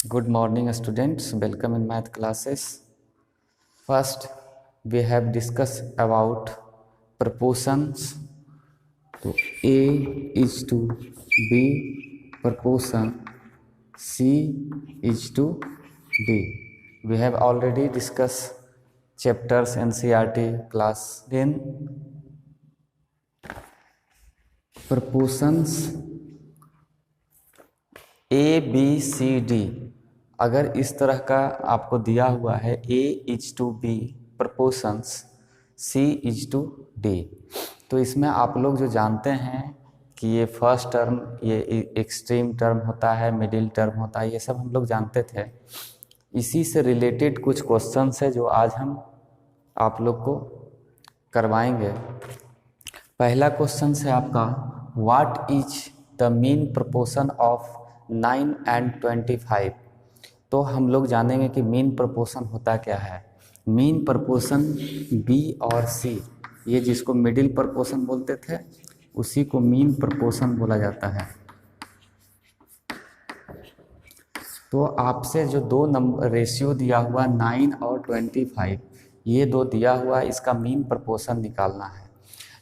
Good morning, students. Welcome in math classes. First, we have discussed about proportions. So A is to B proportion C is to D. We have already discussed chapters NCERT class 10. Proportions A B C D अगर इस तरह का आपको दिया हुआ है A is to B proportions C is to D, तो इसमें आप लोग जो जानते हैं कि ये फर्स्ट टर्म, ये एक्सट्रीम टर्म होता है, मिडिल टर्म होता है, ये सब हम लोग जानते थे। इसी से रिलेटेड कुछ क्वेश्चंस है जो आज हम आप लोग को करवाएंगे। पहला क्वेश्चन है आपका, what is the mean proportion of 9 and 25। तो हम लोग जानेंगे कि मीन प्रपोर्शन होता क्या है। मीन प्रपोर्शन बी और सी, ये जिसको मिडिल प्रपोर्शन बोलते थे उसी को मीन प्रपोर्शन बोला जाता है। तो आपसे जो दो नंबर रेशियो दिया हुआ 9 और 25, ये दो दिया हुआ, इसका मीन प्रपोर्शन निकालना है।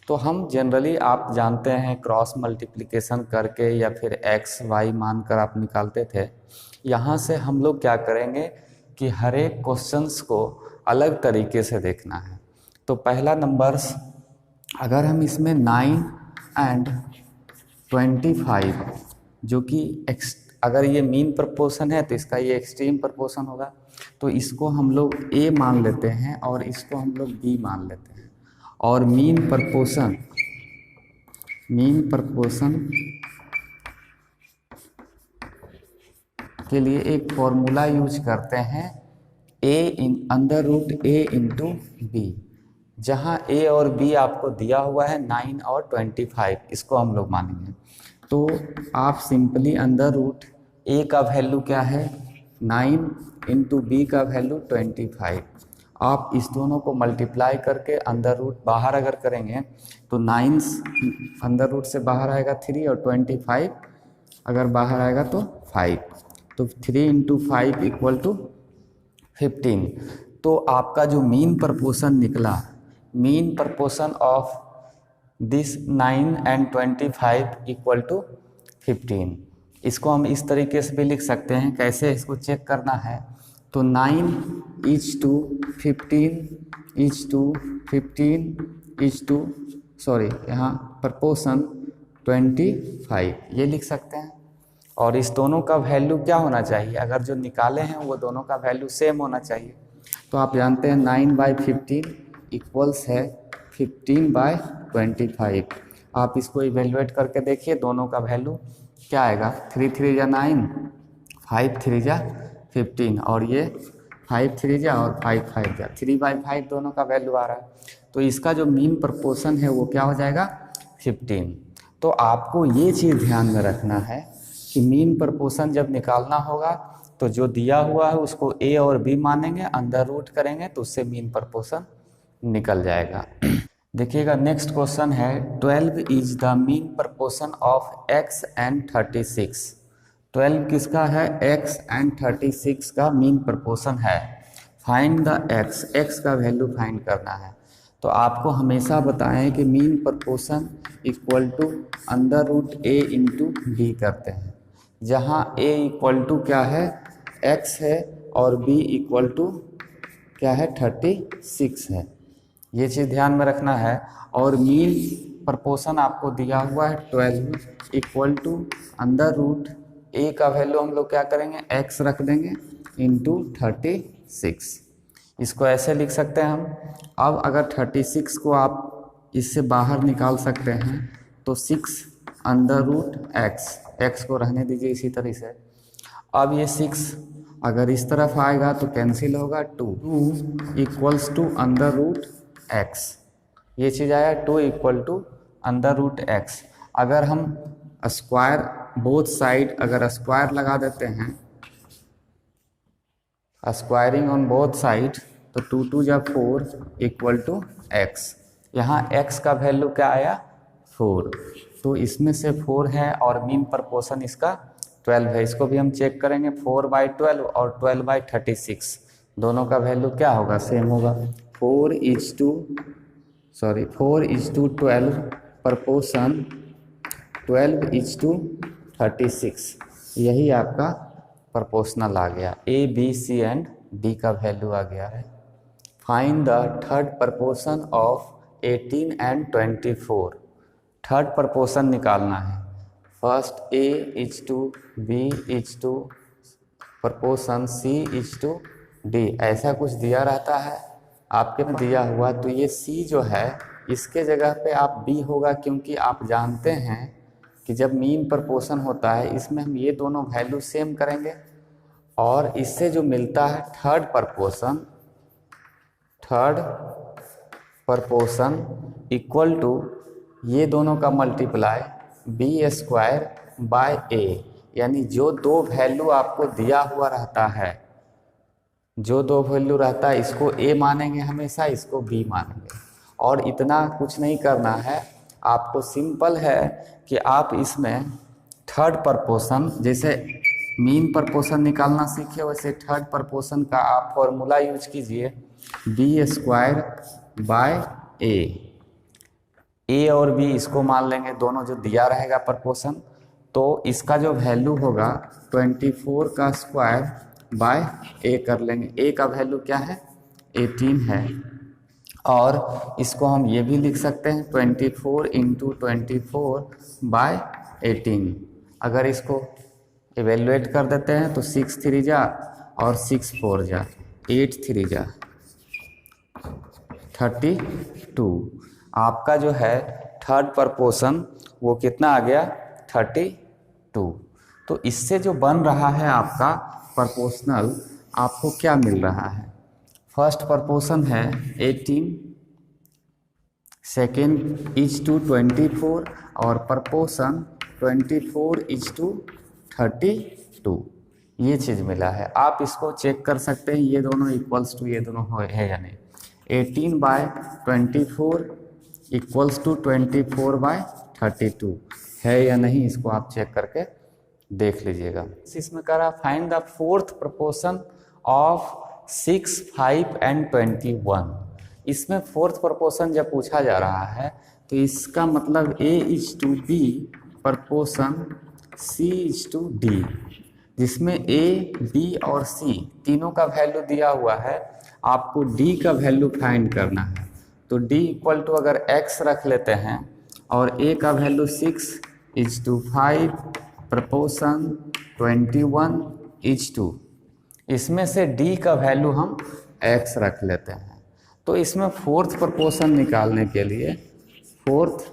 तो हम जनरली आप जानते हैं क्रॉस मल्टीप्लिकेशन करके या फिर एक्स वाई मानकर आप निकालते थे। यहाँ से हम लोग क्या करेंगे कि हर एक क्वेश्चंस को अलग तरीके से देखना है। तो पहला नंबर्स, अगर हम इसमें 9 and 25 जो कि अगर ये मीन प्रपोर्शन है तो इसका ये एक्सट्रीम प्रपोर्शन होगा, तो इसको हम लोग ए मान लेते हैं और इसको हम लोग बी मान लेते हैं। और मीन प्रपोर्शन के लिए एक फॉर्मूला यूज करते हैं, A in under root A into B. जहाँ ए और बी आपको दिया हुआ है 9 और 25, इसको हम लोग मानेंगे। तो आप सिंपली अंडर रूट ए का वैल्यू क्या है 9 इंटू बी का वैल्यू 25। आप इस दोनों को मल्टीप्लाई करके अंडर रूट बाहर अगर करेंगे तो 9 अंडर रूट से बाहर आएगा 3 और 25 अगर बाहर आएगा तो 5, तो 3 इंटू 5 इक्वल टू 15। तो आपका जो मीन प्रपोर्शन निकला, mean proportion of this 9 and 25 equal to 15। इसको हम इस तरीके से भी लिख सकते हैं। कैसे इसको चेक करना है, तो 9 is to 15 is to 15 is to यहाँ प्रपोर्शन 25 ये लिख सकते हैं। और इस दोनों का वैल्यू क्या होना चाहिए, अगर जो निकाले हैं वो दोनों का वैल्यू सेम होना चाहिए। तो आप जानते हैं 9/15 इक्वल्स है 15/25। आप इसको इवेल्युएट करके देखिए, दोनों का वैल्यू क्या आएगा, 3 3 जा 9, 5 3 जा 15 और ये 5 3 जा और 5 5 जा 3/5 दोनों का वैल्यू आ रहा है। तो इसका जो मीन प्रपोर्शन है वो क्या हो जाएगा 15। तो आपको ये चीज़ ध्यान में रखना है कि मीन प्रपोर्शन जब निकालना होगा तो जो दिया हुआ है उसको ए और बी मानेंगे, अंडर रूट करेंगे तो उससे मीन प्रपोर्शन निकल जाएगा। देखिएगा नेक्स्ट क्वेश्चन है, 12 is the mean proportion of x and 36। 12 किसका है, x and 36 का मीन प्रपोर्शन है। फाइंड द x का वैल्यू फाइंड करना है। तो आपको हमेशा बताएं कि mean proportion equal to under root A into B करते हैं, जहाँ a इक्वल टू क्या है x है और b इक्वल टू क्या है 36 है। ये चीज़ ध्यान में रखना है। और मीन प्रपोर्शन आपको दिया हुआ है 12 इक्वल टू अंडर रूट ए का वैल्यू हम लोग क्या करेंगे x रख देंगे इंटू 36। इसको ऐसे लिख सकते हैं हम। अब अगर 36 को आप इससे बाहर निकाल सकते हैं तो 6 अंडर रूट x को रहने दीजिए इसी तरह से। अब ये 6 अगर इस तरफ आएगा तो कैंसिल होगा, 2 equals to under root x। ये चीज़ आया 2 equal to under root x। अगर हम स्क्वायर बोथ साइड अगर स्क्वायर लगा देते हैं, स्क्वायरिंग ऑन बोथ साइड, तो 2 2 जा 4 इक्वल टू x। यहाँ x का वैल्यू क्या आया 4, तो इसमें से 4 है और मीन प्रपोर्शन इसका 12 है, इसको भी हम चेक करेंगे 4/12 और 12/36 दोनों का वैल्यू क्या होगा, सेम होगा। 4:12 प्रपोर्शन 12:36, यही आपका प्रपोर्शनल आ गया। A B C and D का वैल्यू आ गया है। Find the third proportion of 18 and 24। Third proportion निकालना है। फर्स्ट A:B:, प्रपोर्शन C:D, ऐसा कुछ दिया रहता है आपके में दिया हुआ, तो ये C जो है इसके जगह पे आप B होगा, क्योंकि आप जानते हैं कि जब मीन प्रपोर्शन होता है इसमें हम ये दोनों वैल्यू सेम करेंगे और इससे जो मिलता है थर्ड प्रपोर्शन इक्वल टू ये दोनों का मल्टीप्लाई B²/A, यानी जो दो वैल्यू आपको दिया हुआ रहता है, जो दो वैल्यू रहता है इसको A मानेंगे हमेशा, इसको B मानेंगे। और इतना कुछ नहीं करना है आपको, सिंपल है कि आप इसमें थर्ड प्रपोर्शन, जैसे मीन प्रपोर्शन निकालना सीखे वैसे थर्ड प्रपोर्शन का आप फॉर्मूला यूज कीजिए B²/A। ए और बी इसको मान लेंगे, दोनों जो दिया रहेगा प्रपोर्शन, तो इसका जो वैल्यू होगा 24² कर लेंगे। ए का वैल्यू क्या है, 18 है, और इसको हम ये भी लिख सकते हैं 24 × 24/18। अगर इसको इवेल्युएट कर देते हैं तो 6 3 जा और 6 4 जा, 8 3 जा 32। आपका जो है थर्ड प्रपोर्शन वो कितना आ गया, 32। तो इससे जो बन रहा है आपका प्रपोर्शनल, आपको क्या मिल रहा है, फर्स्ट प्रपोर्शन है 18, सेकेंड इज टू 24 और प्रपोर्शन 24:32, ये चीज़ मिला है। आप इसको चेक कर सकते हैं ये दोनों इक्वल्स टू ये दोनों है या नहीं। 18/24 इक्वल्स टू 24/32 है या नहीं, इसको आप चेक करके देख लीजिएगा। इसमें करा find the fourth proportion of 6, 5 and 21। इसमें फोर्थ प्रपोर्शन जब पूछा जा रहा है तो इसका मतलब A:B प्रपोर्शन C:D, जिसमें A, B और C तीनों का वैल्यू दिया हुआ है, आपको D का वैल्यू फाइंड करना है। तो D इक्वल टू अगर X रख लेते हैं और A का वैल्यू 6:5 प्रपोर्शन 21:2, इसमें से D का वैल्यू हम X रख लेते हैं। तो इसमें फोर्थ प्रपोर्शन निकालने के लिए फोर्थ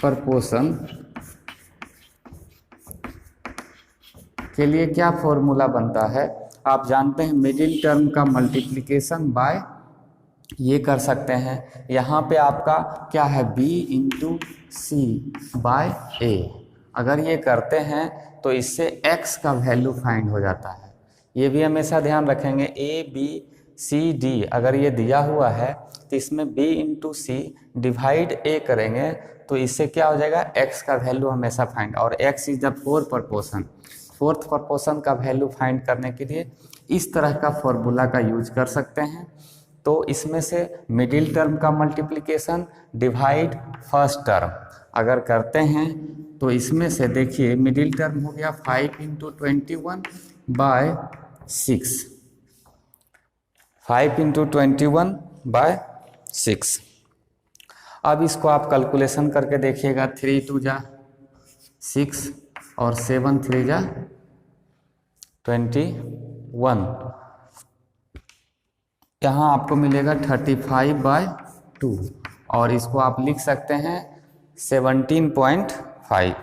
प्रपोर्शन के लिए क्या फॉर्मूला बनता है, आप जानते हैं मिडिल टर्म का मल्टीप्लिकेशन बाय ये कर सकते हैं। यहाँ पे आपका क्या है B:C/A, अगर ये करते हैं तो इससे x का वैल्यू फाइंड हो जाता है। ये भी हमेशा ध्यान रखेंगे, ABCD अगर ये दिया हुआ है तो इसमें B:C डिवाइड A करेंगे तो इससे क्या हो जाएगा, x का वैल्यू हमेशा फाइंड, और x is the fourth proportion. Fourth proportion का वैल्यू फाइंड करने के लिए इस तरह का फॉर्मूला का यूज कर सकते हैं। तो इसमें से मिडिल टर्म का मल्टीप्लिकेशन डिवाइड फर्स्ट टर्म अगर करते हैं तो इसमें से देखिए मिडिल टर्म हो गया 5 × 21/6, 5 × 21/6। अब इसको आप कैलकुलेशन करके देखिएगा, 3 2 जा 6 और 7 3 जा 21, यहाँ आपको मिलेगा 35/2, और इसको आप लिख सकते हैं 17.5,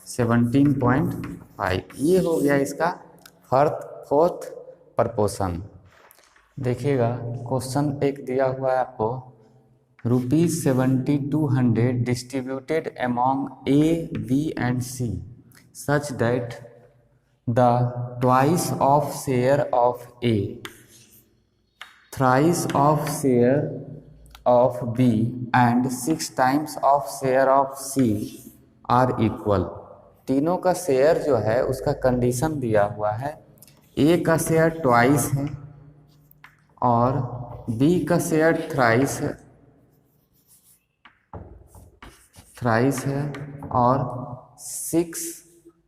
17.5। ये हो गया इसका फोर्थ प्रपोर्शन। देखिएगा क्वेश्चन एक दिया हुआ है आपको, ₹7200 distributed among A, B and C such that the twice of share of A, thrice of share of B and 6 times of share of C are equal। तीनों का शेयर जो है उसका कंडीशन दिया हुआ है, ए का शेयर ट्वाइस है और बी का शेयर थ्राइस है और 6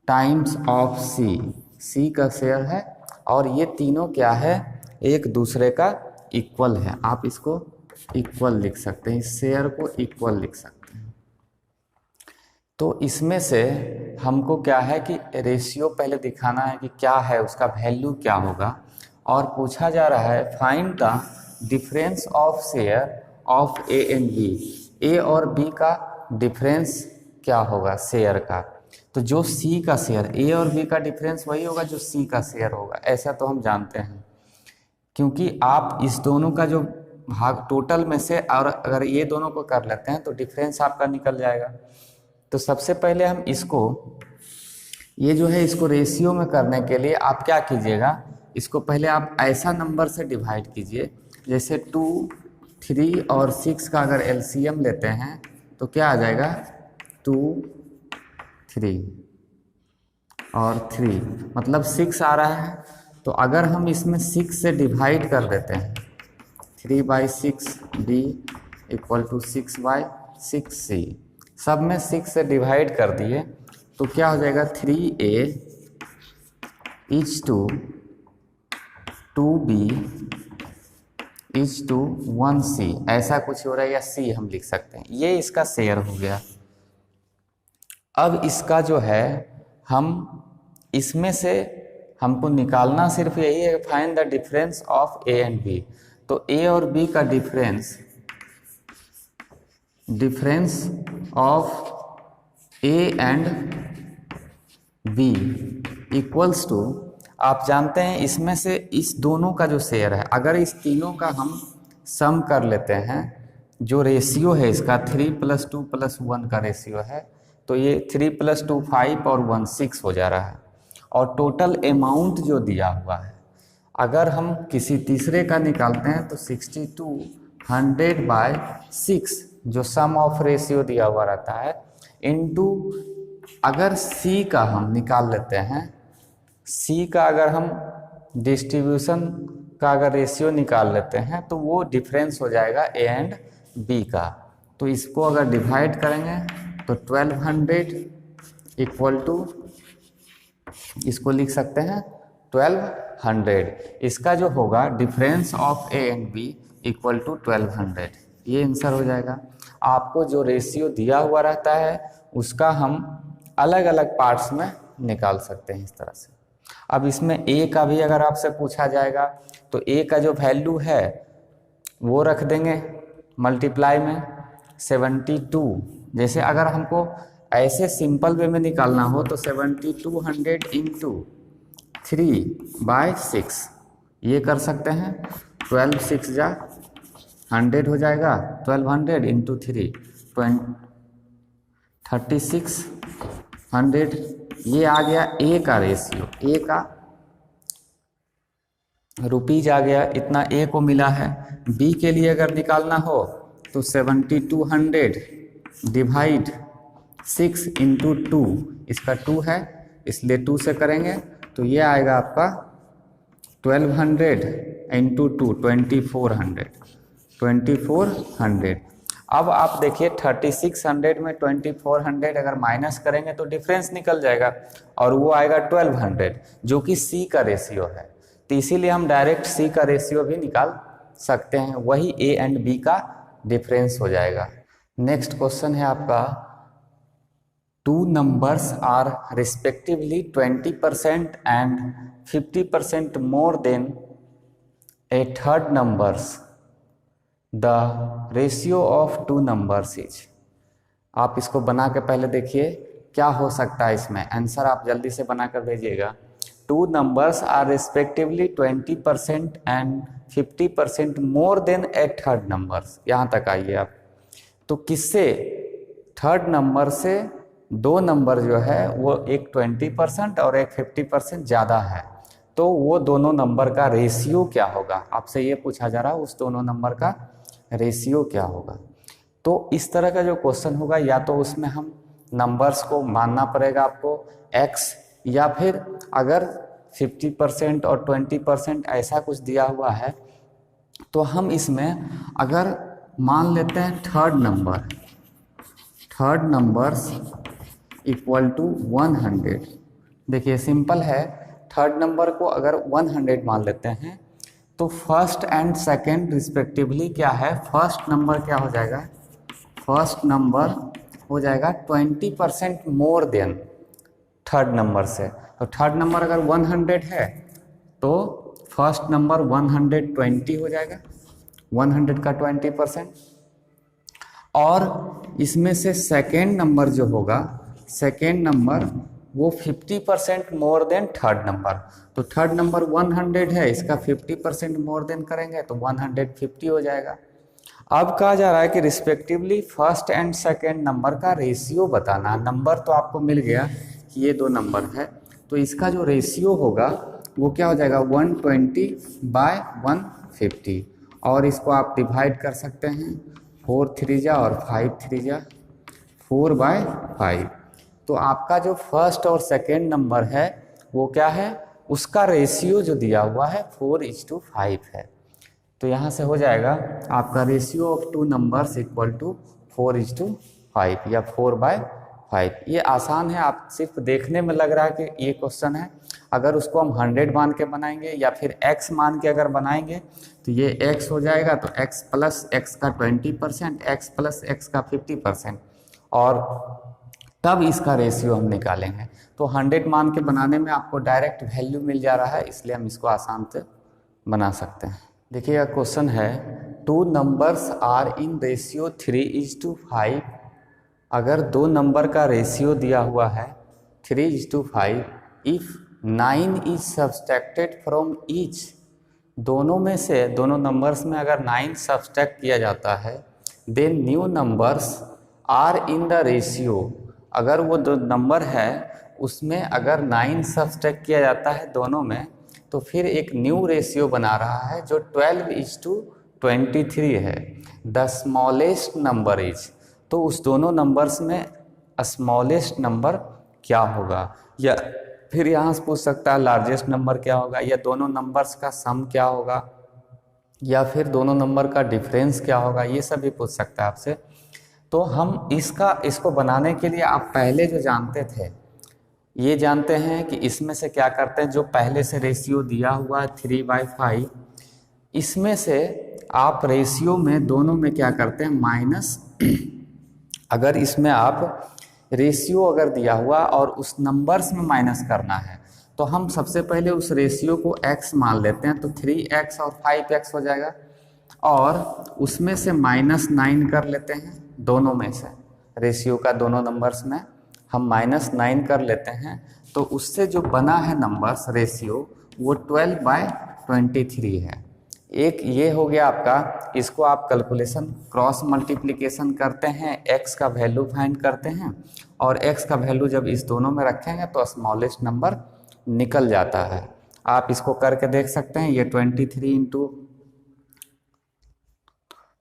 टाइम्स ऑफ सी का शेयर है, और ये तीनों क्या है, एक दूसरे का इक्वल है। आप इसको इक्वल लिख सकते हैं, इस शेयर को इक्वल लिख सकते हैं। तो इसमें से हमको क्या है कि रेशियो पहले दिखाना है कि क्या है, उसका वैल्यू क्या होगा, और पूछा जा रहा है find the difference of share of A and B. A और बी का डिफरेंस क्या होगा शेयर का, तो जो सी का शेयर, ए और बी का डिफरेंस वही होगा जो सी का शेयर होगा, ऐसा तो हम जानते हैं। क्योंकि आप इस दोनों का जो भाग टोटल में से, और अगर ये दोनों को कर लेते हैं तो डिफरेंस आपका निकल जाएगा। तो सबसे पहले हम इसको, ये जो है इसको रेशियो में करने के लिए आप क्या कीजिएगा, इसको पहले आप ऐसा नंबर से डिवाइड कीजिए, जैसे 2, 3 और 6 का अगर एलसीएम लेते हैं तो क्या आ जाएगा, 2, 3 और 3 मतलब 6 आ रहा है। तो अगर हम इसमें 6 से डिवाइड कर देते हैं, 3/6 b इक्वल टू 6/6c, सब में 6 से डिवाइड कर दिए तो क्या हो जाएगा, 3a is to 2b is to 1c, ऐसा कुछ हो रहा है, या c हम लिख सकते हैं। ये इसका शेयर हो गया। अब इसका जो है, हम इसमें से हमको निकालना सिर्फ यही है, find the difference of A and B. तो ए और बी का difference of A and B equals to, आप जानते हैं इसमें से इस दोनों का जो शेयर है, अगर इस तीनों का हम सम कर लेते हैं, जो रेशियो है इसका 3 + 2 + 1 का रेशियो है, तो ये 3 + 2 5 और 1 6 हो जा रहा है। और टोटल अमाउंट जो दिया हुआ है, अगर हम किसी तीसरे का निकालते हैं तो 62 100/6 जो सम ऑफ रेशियो दिया हुआ रहता है, इनटू अगर सी का हम निकाल लेते हैं, सी का अगर हम डिस्ट्रीब्यूशन का अगर रेशियो निकाल लेते हैं तो वो डिफरेंस हो जाएगा ए एंड बी का। तो इसको अगर डिवाइड करेंगे तो 1200 इक्वल टू, इसको लिख सकते हैं 1200। इसका जो होगा difference of A and B equal to 1200, ये आंसर हो जाएगा। आपको जो रेशियो दिया हुआ रहता है उसका हम अलग अलग पार्ट्स में निकाल सकते हैं इस तरह से। अब इसमें ए का भी अगर आपसे पूछा जाएगा तो ए का जो वैल्यू है वो रख देंगे मल्टीप्लाई में 72। जैसे अगर हमको ऐसे सिंपल वे में निकालना हो तो 7200 इंटू 3/6 ये कर सकते हैं। 12 6 जा 100 हो जाएगा, 1200 इंटू 3 3600। ये आ गया ए का रेशियो, ए का रुपीज आ गया, इतना ए को मिला है। बी के लिए अगर निकालना हो तो 7200 डिवाइड 6 इंटू 2, इसका 2 है इसलिए 2 से करेंगे तो ये आएगा आपका 1200 इंटू 2 2400। अब आप देखिए 3600 में 2400 अगर माइनस करेंगे तो डिफरेंस निकल जाएगा और वो आएगा 1200 जो कि सी का रेशियो है। तो इसीलिए हम डायरेक्ट सी का रेशियो भी निकाल सकते हैं, वही ए एंड बी का डिफरेंस हो जाएगा। नेक्स्ट क्वेश्चन है आपका, 2 numbers are respectively 20% and 50% more than a third numbers. The ratio of 2 numbers is. आप इसको बना के पहले देखिए क्या हो सकता है इसमें, आंसर आप जल्दी से बना कर भेजिएगा। 2 numbers are respectively 20% and 50% more than a third numbers। यहाँ तक आइए आप। तो किससे, थर्ड नंबर से 2 नंबर जो है वो एक 20% और एक 50% ज़्यादा है, तो वो दोनों नंबर का रेशियो क्या होगा, आपसे ये पूछा जा रहा है उस दोनों नंबर का रेशियो क्या होगा। तो इस तरह का जो क्वेश्चन होगा या तो उसमें हम नंबर्स को मानना पड़ेगा आपको x, या फिर अगर 50% और 20% ऐसा कुछ दिया हुआ है तो हम इसमें अगर मान लेते हैं थर्ड नंबर्स इक्वल टू 100। देखिए सिंपल है, थर्ड नंबर को अगर 100 मान लेते हैं तो फर्स्ट एंड सेकंड रिस्पेक्टिवली क्या है, फर्स्ट नंबर क्या हो जाएगा, फर्स्ट नंबर हो जाएगा 20% मोर देन थर्ड नंबर से। तो थर्ड नंबर अगर 100 है तो फर्स्ट नंबर 120 हो जाएगा, 100 का 20%। और इसमें से सेकेंड नंबर जो होगा, सेकेंड नंबर वो 50% मोर देन थर्ड नंबर। तो थर्ड नंबर 100 है, इसका 50% मोर देन करेंगे तो 150 हो जाएगा। अब कहा जा रहा है कि respectively first and second number का रेशियो बताना। नंबर तो आपको मिल गया कि ये दो नंबर है, तो इसका जो रेशियो होगा वो क्या हो जाएगा, 120/150। और इसको आप डिवाइड कर सकते हैं 4 3 और 5 3 4/5। तो आपका जो फर्स्ट और सेकेंड नंबर है वो क्या है, उसका रेशियो जो दिया हुआ है 4:5 है। तो यहाँ से हो जाएगा आपका ratio of two numbers equal to 4:5 या 4/5। ये आसान है, आप सिर्फ देखने में लग रहा है कि ये क्वेश्चन है। अगर उसको हम 100 मान के बनाएंगे या फिर x मान के अगर बनाएंगे तो ये x हो जाएगा, तो x प्लस x का 20%, x प्लस x का 50%, और तब इसका रेशियो हम निकालेंगे। तो 100 मान के बनाने में आपको डायरेक्ट वैल्यू मिल जा रहा है, इसलिए हम इसको आसान से बना सकते हैं। देखिएगा क्वेश्चन है, two numbers are in ratio 3:5। अगर दो नंबर का रेशियो दिया हुआ है 3:5, if 9 is subtracted from each. दोनों में से, दोनों नंबर्स में अगर 9 सब्सट्रैक्ट किया जाता है, then new numbers are in the ratio. अगर वो दो नंबर है उसमें अगर 9 सब्सट्रैक्ट किया जाता है दोनों में, तो फिर एक न्यू रेशियो बना रहा है जो 12:23 है। The smallest number is. तो उस दोनों नंबर्स में स्मॉलेस्ट नंबर क्या होगा, या फिर यहाँ से पूछ सकता है लार्जेस्ट नंबर क्या होगा, या दोनों नंबर्स का सम क्या होगा, या फिर दोनों नंबर का डिफरेंस क्या होगा, ये सब भी पूछ सकता है आपसे। तो हम इसको बनाने के लिए आप पहले जो जानते थे ये जानते हैं कि इसमें से क्या करते हैं, जो पहले से रेशियो दिया हुआ है 3/5, इसमें से आप रेशियो में दोनों में क्या करते हैं, माइनस। अगर इसमें आप रेशियो अगर दिया हुआ और उस नंबर्स में माइनस करना है तो हम सबसे पहले उस रेशियो को x मान लेते हैं, तो 3x और 5x हो जाएगा, और उसमें से -9 कर लेते हैं। दोनों में से रेशियो का दोनों नंबर्स में हम -9 कर लेते हैं, तो उससे जो बना है नंबर्स रेशियो वो 12/23 है। एक ये हो गया आपका, इसको आप कैलकुलेशन क्रॉस मल्टीप्लिकेशन करते हैं, x का वैल्यू फाइंड करते हैं, और x का वैल्यू जब इस दोनों में रखेंगे तो स्मॉलेस्ट नंबर निकल जाता है। आप इसको करके देख सकते हैं। ये 23 इंटू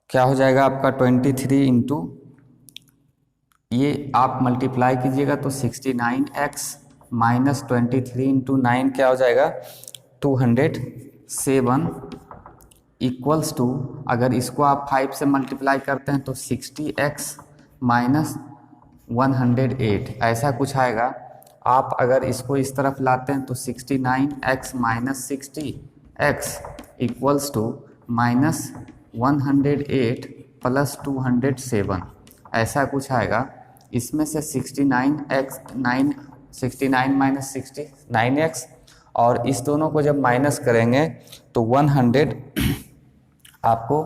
क्या हो जाएगा आपका, 23 इंटू ये आप मल्टीप्लाई कीजिएगा तो 69x माइनस 23 इंटू 9 क्या हो जाएगा, 207 इक्वल्स टू, अगर इसको आप 5 से मल्टीप्लाई करते हैं तो 60x माइनस 108 ऐसा कुछ आएगा। आप अगर इसको इस तरफ लाते हैं तो 69x minus 60x equals to minus 108 plus 207 ऐसा कुछ आएगा। इसमें से 69 माइनस 69x, और इस दोनों को जब माइनस करेंगे तो 100 आपको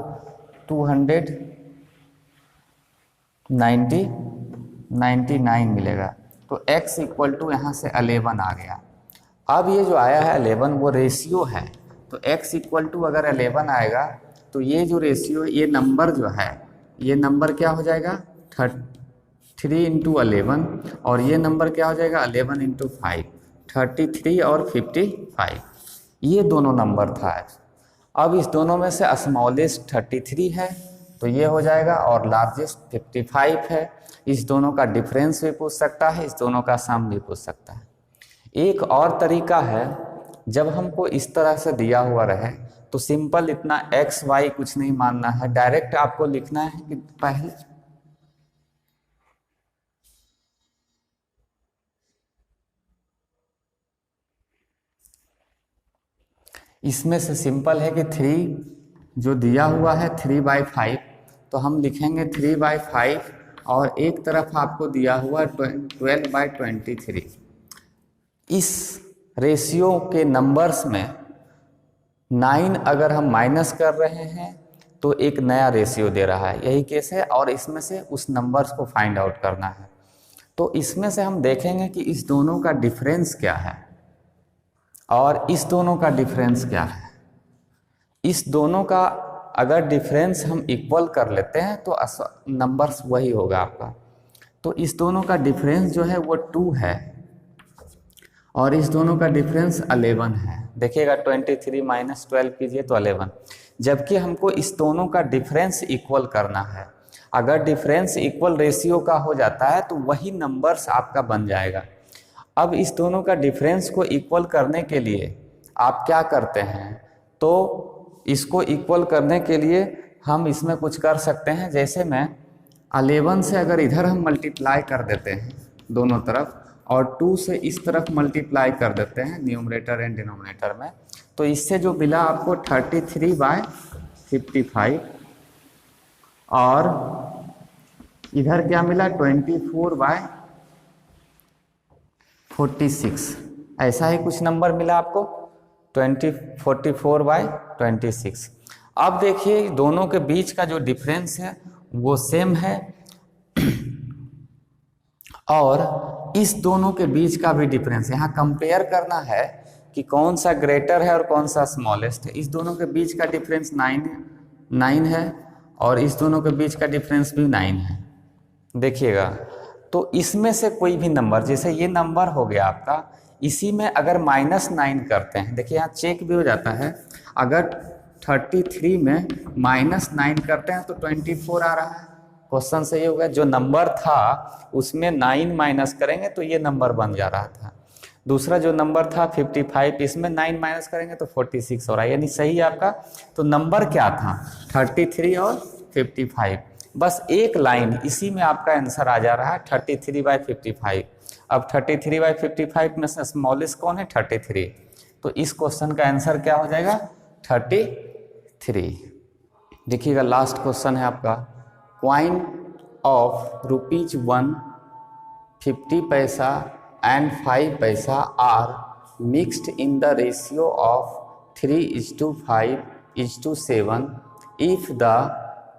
299 मिलेगा। तो x इक्वल टू यहाँ से 11 आ गया। अब ये जो आया है 11 वो रेशियो है, तो x इक्वल टू अगर 11 आएगा तो ये जो रेशियो, ये नंबर जो है, ये नंबर क्या हो जाएगा 3 इंटू 11, और ये नंबर क्या हो जाएगा 11 इंटू 5, 33 और 55। ये दोनों नंबर था। अब इस दोनों में से स्मॉलेस्ट 33 है तो ये हो जाएगा, और लार्जेस्ट 55 है। इस दोनों का डिफरेंस भी पूछ सकता है, इस दोनों का सम भी पूछ सकता है। एक और तरीका है, जब हमको इस तरह से दिया हुआ रहे तो सिंपल इतना एक्स वाई कुछ नहीं मानना है, डायरेक्ट आपको लिखना है कि पहले इसमें से सिंपल है कि 3 जो दिया हुआ है 3/5, तो हम लिखेंगे 3/5, और एक तरफ आपको दिया हुआ 12/23। इस रेशियो के नंबर्स में 9 अगर हम माइनस कर रहे हैं तो एक नया रेशियो दे रहा है, यही केस है, और इसमें से उस नंबर्स को फाइंड आउट करना है। तो इसमें से हम देखेंगे कि इस दोनों का डिफरेंस क्या है और इस दोनों का डिफरेंस क्या है। इस दोनों का अगर डिफरेंस हम इक्वल कर लेते हैं तो नंबर्स वही होगा आपका। तो इस दोनों का डिफरेंस जो है वो 2 है, और इस दोनों का डिफरेंस 11 है। देखिएगा 23 माइनस 12 कीजिए तो 11, जबकि हमको इस दोनों का डिफरेंस इक्वल करना है। अगर डिफरेंस इक्वल रेशियो का हो जाता है तो वही नंबर्स आपका बन जाएगा। अब इस दोनों का डिफरेंस को इक्वल करने के लिए आप क्या करते हैं, तो इसको इक्वल करने के लिए हम इसमें कुछ कर सकते हैं। जैसे मैं 11 से अगर इधर हम मल्टीप्लाई कर देते हैं दोनों तरफ, और 2 से इस तरफ मल्टीप्लाई कर देते हैं न्यूमरेटर एंड डिनोमिनेटर में, तो इससे जो मिला आपको 33/55, और इधर क्या मिला 24/46। ऐसा ही कुछ नंबर मिला आपको 44/26। अब देखिए दोनों के बीच का जो डिफरेंस है वो सेम है, और इस दोनों के बीच का भी डिफरेंस, यहाँ कंपेयर करना है कि कौन सा ग्रेटर है और कौन सा स्मॉलेस्ट है। इस दोनों के बीच का डिफरेंस 9 है, और इस दोनों के बीच का डिफरेंस भी 9 है। देखिएगा, तो इसमें से कोई भी नंबर, जैसे ये नंबर हो गया आपका, इसी में अगर -9 करते हैं, देखिए यहाँ चेक भी हो जाता है, अगर 33 में -9 करते हैं तो 24 आ रहा है। क्वेश्चन से ये होगा, जो नंबर था उसमें 9 माइनस करेंगे तो ये नंबर बन जा रहा था। दूसरा जो नंबर था 55, इसमें 9 माइनस करेंगे तो 46 हो रहा है, यानी सही है आपका। तो नंबर क्या था 33 और 55, बस एक लाइन, इसी में आपका आंसर आ जा रहा है 33/55। अब 33/55 में से स्मॉलेस्ट कौन है 33, तो इस क्वेश्चन का आंसर क्या हो जाएगा 33। देखिएगा लास्ट क्वेश्चन है आपका, कॉइन ऑफ ₹1 50 पैसा and 5 पैसा are mixed in the ratio of 3:5:7 if the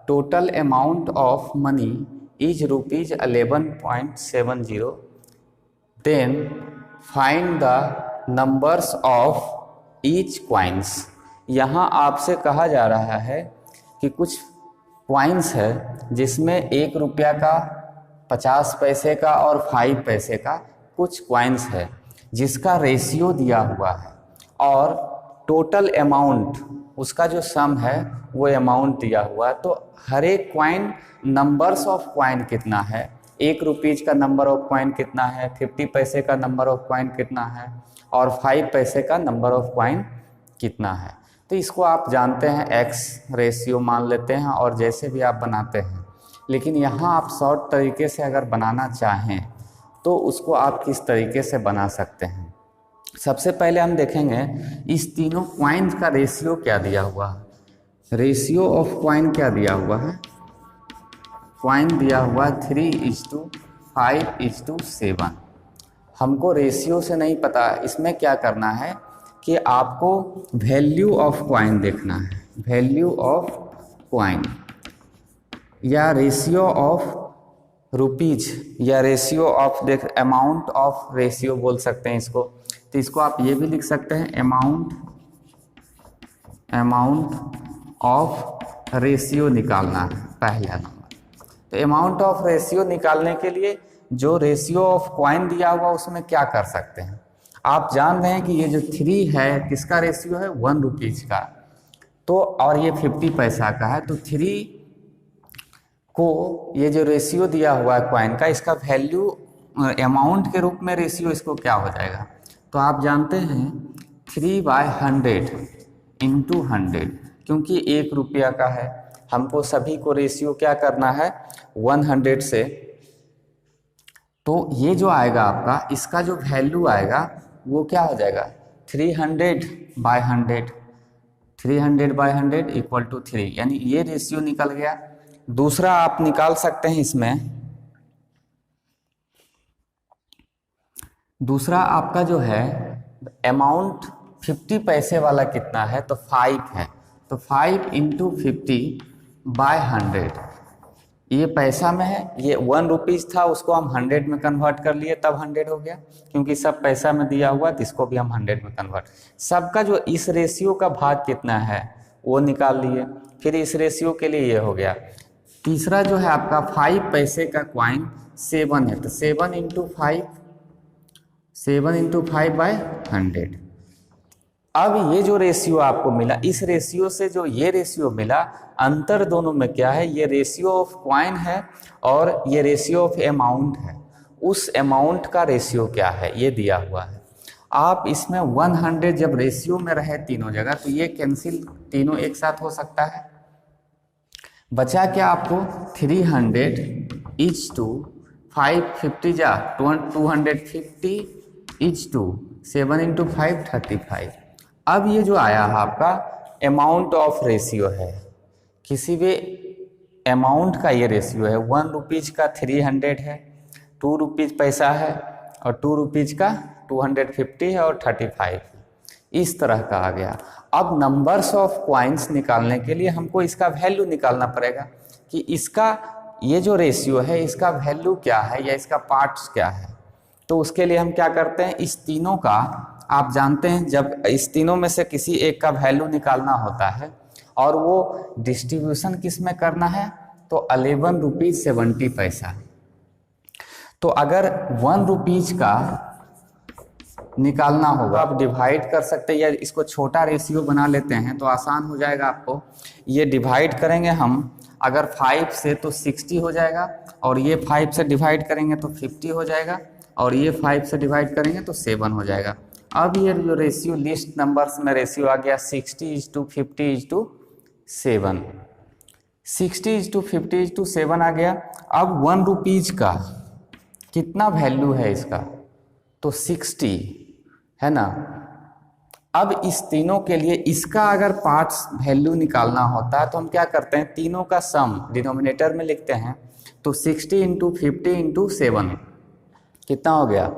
total amount of money is ₹11.70, then find the numbers of each coins। यहाँ आपसे कहा जा रहा है कि कुछ कॉइन्स है जिसमें 1 रुपया का, 50 पैसे का और 5 पैसे का कुछ कॉइन्स है जिसका रेशियो दिया हुआ है, और टोटल अमाउंट उसका जो सम है वो अमाउंट दिया हुआ है। तो हर एक कॉइन, नंबर्स ऑफ कॉइन कितना है, 1 रुपीज का नंबर ऑफ कॉइन कितना है, 50 पैसे का नंबर ऑफ कॉइन कितना है, और 5 पैसे का नंबर ऑफ कॉइन कितना है। तो इसको आप जानते हैं एक्स रेशियो मान लेते हैं, और जैसे भी आप बनाते हैं। लेकिन यहाँ आप शॉर्ट तरीके से अगर बनाना चाहें तो उसको आप किस तरीके से बना सकते हैं। सबसे पहले हम देखेंगे इस तीनों कॉइन्स का रेशियो क्या दिया हुआ है। रेशियो ऑफ कॉइन क्या दिया हुआ है, कॉइन दिया हुआ 3:5:7। हमको रेशियो से नहीं पता, इसमें क्या करना है कि आपको वैल्यू ऑफ कॉइन देखना है, वैल्यू ऑफ कॉइन या रेशियो ऑफ रुपीज या ratio of amount of ratio बोल सकते हैं इसको। तो इसको आप ये भी लिख सकते हैं अमाउंट ऑफ रेशियो निकालना है पहला नंबर। तो अमाउंट ऑफ रेशियो निकालने के लिए जो रेशियो ऑफ कॉइन दिया हुआ उसमें क्या कर सकते हैं, आप जान रहे हैं कि ये जो 3 है किसका रेशियो है 1 रुपीज का, तो और ये 50 पैसा का है, तो 3 को ये जो रेशियो दिया हुआ है कॉइन का, इसका वैल्यू अमाउंट के रूप में रेशियो इसको क्या हो जाएगा, तो आप जानते हैं 3/100 इंटू 100, क्योंकि 1 रुपया का है, हमको सभी को रेशियो क्या करना है 100 से, तो ये जो आएगा आपका, इसका जो वैल्यू आएगा वो क्या हो जाएगा 300/100, 300/100 इक्वल टू 3, यानी ये रेशियो निकल गया। दूसरा आप निकाल सकते हैं इसमें, दूसरा आपका जो है अमाउंट 50 पैसे वाला कितना है, तो 5 है, तो 5 इंटू 50/100, ये पैसा में है, ये 1 रुपीज़ था, उसको हम 100 में कन्वर्ट कर लिए तब 100 हो गया, क्योंकि सब पैसा में दिया हुआ तो इसको भी हम 100 में कन्वर्ट, सबका जो इस रेशियो का भाग कितना है वो निकाल लिए, फिर इस रेशियो के लिए ये हो गया। तीसरा जो है आपका 5 पैसे का कॉइन 7 है, तो 7 इंटू 5/100। अब ये जो रेशियो आपको मिला, इस रेशियो से जो ये रेशियो मिला, अंतर दोनों में क्या है, ये रेशियो ऑफ कॉइन है और ये रेशियो ऑफ अमाउंट है, उस अमाउंट का रेशियो क्या है ये दिया हुआ है। आप इसमें 100 जब रेशियो में रहे तीनों जगह, तो ये कैंसिल तीनों एक साथ हो सकता है, बचा क्या आपको 300 इच टू 550 जा 250 इच टू 7 इंटू 5 35। अब ये जो आया है आपका अमाउंट ऑफ रेशियो है, किसी भी अमाउंट का ये रेशियो है, 1 रुपीज़ का 300 है, 2 रुपीज़ पैसा है और 2 रुपीज़ का 250 है और 35, इस तरह का आ गया। अब नंबर्स ऑफ कॉइन्स निकालने के लिए हमको इसका वैल्यू निकालना पड़ेगा कि इसका ये जो रेशियो है इसका वैल्यू क्या है या इसका पार्ट्स क्या है। तो उसके लिए हम क्या करते हैं, इस तीनों का, आप जानते हैं जब इस तीनों में से किसी एक का वैल्यू निकालना होता है और वो डिस्ट्रीब्यूशन किस में करना है, तो 11 रुपीज़ 70 पैसा। तो अगर 1 रुपीज़ का निकालना होगा, आप डिवाइड कर सकते हैं, या इसको छोटा रेशियो बना लेते हैं तो आसान हो जाएगा आपको। ये डिवाइड करेंगे हम अगर 5 से तो 60 हो जाएगा, और ये 5 से डिवाइड करेंगे तो 50 हो जाएगा, और ये 5 से डिवाइड करेंगे तो 7 हो जाएगा। अब ये जो रेशियो लिस्ट नंबर्स में रेशियो आ गया 60:50:7, 60:50:7 आ गया। अब 1 रुपीज़ का कितना वैल्यू है इसका, तो 60 है ना। अब इस तीनों के लिए इसका अगर पार्ट्स वैल्यू निकालना होता है तो हम क्या करते हैं, तीनों का सम डिनोमिनेटर में लिखते हैं, तो 60 इंटू 50 इंटू 7 कितना हो गया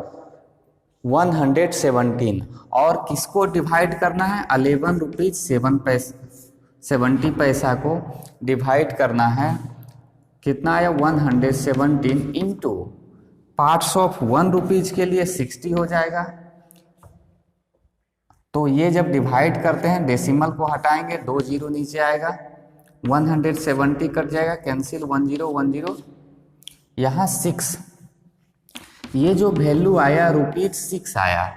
117, और किसको डिवाइड करना है 11 रुपीज़ 70 पैसा को डिवाइड करना है, कितना आया 117 इंटू पार्ट्स ऑफ 1 रुपीज़ के लिए 60 हो जाएगा। तो ये जब डिवाइड करते हैं डेसिमल को हटाएंगे, 2 जीरो नीचे आएगा, 170 कट जाएगा, कैंसिल 10 10, यहाँ 6, ये जो वैल्यू आया ₹6 आया।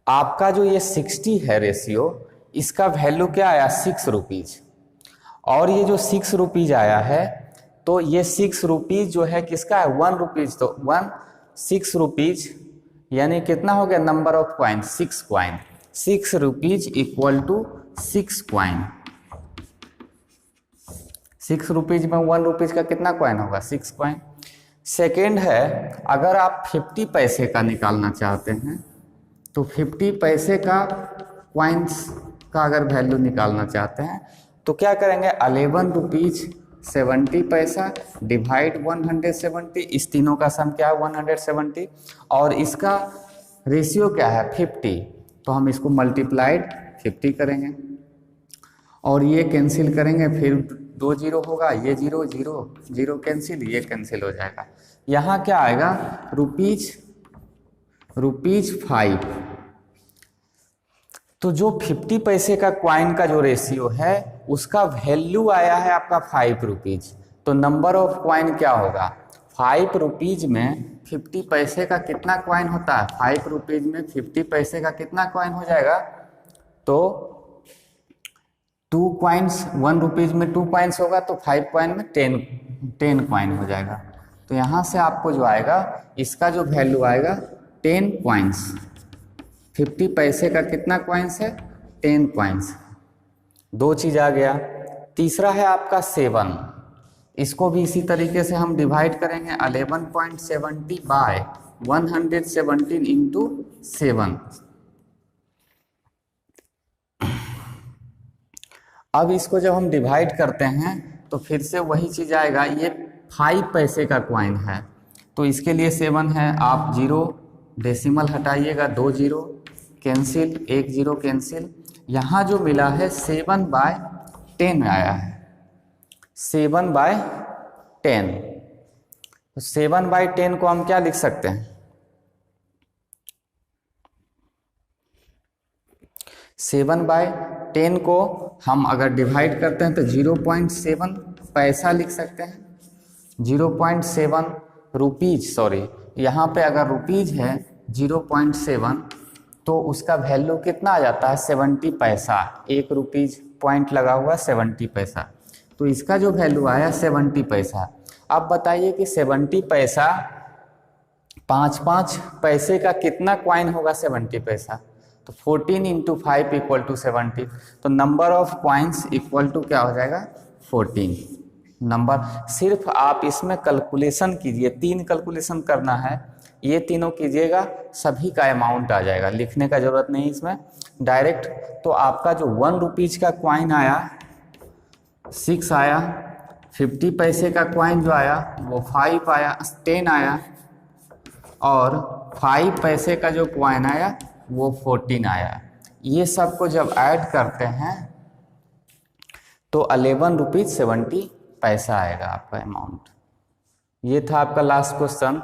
आपका जो ये 60 है रेशियो, इसका वैल्यू क्या आया 6 रुपीज़, और ये जो 6 रुपीज़ आया है, तो ये 6 रुपीज़ जो है किसका है 1 रुपीज़, तो 6 रुपीज़ यानी कितना हो गया number of coin 6 coin, 6 rupees equal to 6 coin. 6 rupees में 1 रुपीज़ का कितना कॉइन होगा 6 कॉइन। सेकेंड है, अगर आप 50 पैसे का निकालना चाहते हैं तो 50 पैसे का कॉइन्स का अगर वैल्यू निकालना चाहते हैं तो क्या करेंगे 11 रुपीज़ 70 पैसा डिवाइड 170, इस तीनों का सम क्या है 170, और इसका रेशियो क्या है 50, तो हम इसको मल्टीप्लाइड 50 करेंगे और ये कैंसिल करेंगे, फिर 2 जीरो होगा, ये 0 0 0 कैंसिल, ये कैंसिल हो जाएगा। यहाँ क्या आएगा ₹5। तो जो 50 पैसे का कॉइन का जो रेशियो है उसका वैल्यू आया है आपका 5 रुपीज़। तो नंबर ऑफ कॉइन क्या होगा 5 रुपीज़ में 50 पैसे का कितना कॉइन होता है, 5 रुपीज़ में 50 पैसे का कितना कॉइन हो जाएगा, तो 2 कॉइन्स, 1 रुपीज़ में 2 कॉइन्स होगा, तो 5 कॉइन में 10 10 कॉइन हो जाएगा। तो यहाँ से आपको जो आएगा इसका जो वैल्यू आएगा 10 कॉइन्स। 50 पैसे का कितना कॉइन्स है? 10 कॉइन्स। दो चीज़ आ गया। तीसरा है आपका 7। इसको भी इसी तरीके से हम डिवाइड करेंगे 11.70 बाय 117 इंटू 7। अब इसको जब हम डिवाइड करते हैं तो फिर से वही चीज़ आएगा। ये 5 पैसे का कॉइन है तो इसके लिए 7 है। आप 0 डेसिमल हटाइएगा, 2 0 कैंसिल, 1 0 कैंसिल। यहाँ जो मिला है 7/10 आया है, 7/10। तो 7/10 को हम क्या लिख सकते हैं? 7/10 को हम अगर डिवाइड करते हैं तो 0.7 पैसा लिख सकते हैं। 0.7 रुपीज, सॉरी यहाँ पे अगर रुपीज है 0.7 तो उसका वैल्यू कितना आ जाता है? 70 पैसा। 1 रुपीज पॉइंट लगा हुआ 70 पैसा। तो इसका जो वैल्यू आया 70 पैसा। अब बताइए कि 70 पैसा 5 पैसे का कितना कॉइन होगा? 70 पैसा। तो 14 इंटू 5 इक्वल टू 70। तो number of coins equal to क्या हो जाएगा? 14 नंबर। सिर्फ आप इसमें कैलकुलेशन कीजिए, 3 कैलकुलेशन करना है, ये तीनों कीजिएगा, सभी का अमाउंट आ जाएगा। लिखने का जरूरत नहीं इसमें, डायरेक्ट। तो आपका जो 1 रुपीज का कॉइन आया 6 आया, 50 पैसे का कॉइन जो आया वो 5 आया, 10 आया, और 5 पैसे का जो कॉइन आया वो 14 आया। ये सबको जब ऐड करते हैं तो 11 रुपीज 70 पैसा आएगा आपका अमाउंट। ये था आपका लास्ट क्वेश्चन।